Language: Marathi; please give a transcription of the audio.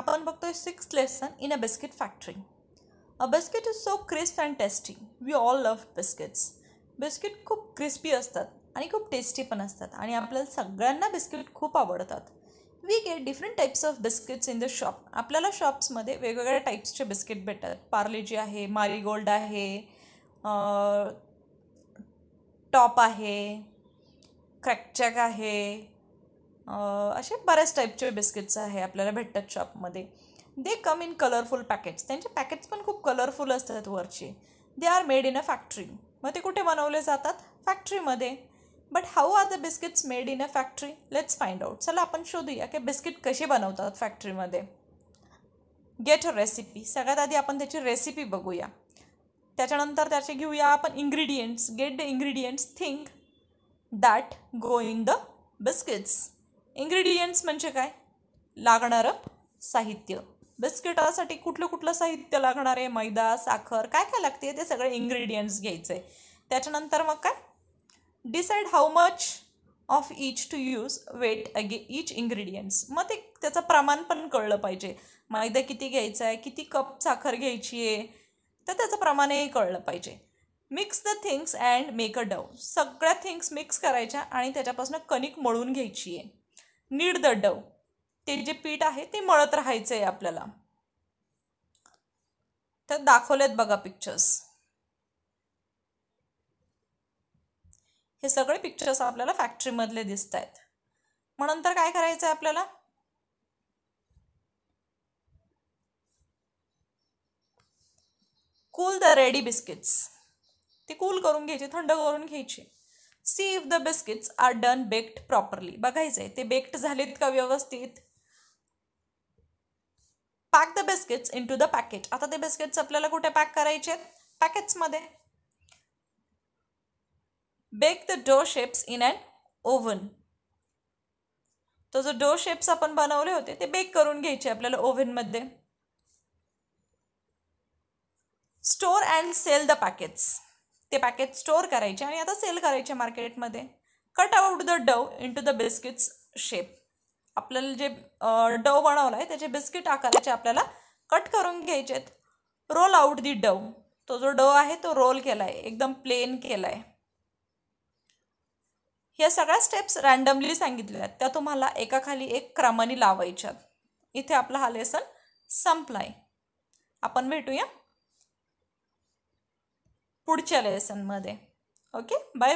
आपण बघतोय 6th lesson in a biscuit factory. A biscuit is so crisp and tasty. We all love biscuits. Biscuit खूप क्रिस्पी असतात आणि खूप टेस्टी पण असतात आणि आपल्याला सगळ्यांना बिस्किट खूप आवडतात. We get different types of biscuits in the shop. आपल्याला शॉप्समध्ये वेगवेगळ्या टाईप्सचे बिस्किट भेटतात. पार्लेजी आहे, मारीगोल्ड आहे, टॉप आहे, क्रॅकजॅक आहे, असे बऱ्याच टाईपचे बिस्किट्स आहे आपल्याला भेटतात शॉपमध्ये. दे कम इन कलरफुल पॅकेट्स. त्यांचे पॅकेट्स पण खूप कलरफुल असतात वरचे. They are made in a factory. मग ते कुठे बनवले जातात? फॅक्टरीमध्ये. But how are the biscuits made in a factory? Let's find out. चला आपण शोधूया की बिस्किट कसे बनवतात फॅक्टरीमध्ये. Get a recipe. सगळ्यात आधी आपण त्याची रेसिपी बघूया. त्याच्यानंतर त्याचे घेऊया आपण ingredients. Get the ingredients. Think that go in the biscuits. Ingredients म्हणजे काय? लागणारं साहित्य. बिस्किटासाठी कुठलं साहित्य लागणार आहे? मैदा, साखर, काय काय लागते ते सगळे इंग्रेडियंट्स घ्यायचे. त्याच्यानंतर मग काय? Decide how much of each to use. Weigh each ingredients. मग ते त्याचं प्रमाण पण कळलं पाहिजे. मैदा किती घ्यायचा आहे, किती कप साखर घ्यायची आहे, तर त्याचं प्रमाणही कळलं पाहिजे. Mix the things and make a Dove. सगळ्या थिंग्स मिक्स करायच्या आणि त्याच्यापासून कणिक मळून घ्यायची आहे. Need the Dove. ते जे पीठ आहे ते मळत राहायचं आहे आपल्याला. तर दाखवलेत बघा पिक्चर्स. हे सगळे पिक्चर्स आपल्याला फॅक्टरीमधले दिसत आहेत. मग नंतर काय करायचं आहे आपल्याला? Cool the ready biscuits. ते कूल करून घ्यायचे, थंड करून घ्यायचे. See if the biscuits are done baked properly. बघायचंय ते बेक्ड झालेत का व्यवस्थित. Pack the biscuits into the packet. आता ते बिस्किट्स आपल्याला कुठे पॅक करायचे? पॅकेट्समध्ये. Bake the dough shapes in and oven. तो जो डो शेप्स आपण बनवले होते ते बेक करून घ्यायचे आपल्याला ओव्हनमध्ये. Store and sell the packets. ते पॅकेट स्टोर करायचे आणि आता सेल करायचे मार्केटमध्ये. Cut out the dough into the biscuits shape. आपल्याला जे डव बनवला आहे त्याचे बिस्किट आकाराचे आपल्याला कट करून घ्यायचेत. Roll out the dough. तो जो डव आहे तो रोल केला आहे, एकदम प्लेन केला आहे. या सगळ्या स्टेप्स रँडमली सांगितलेल्या आहेत, त्या तुम्हाला एकाखाली एक क्रमाने लावायच्यात. इथे आपला हा लेसन संपलाय. आपण भेटूया पुढच्या लेसनमध्ये. Okay, bye.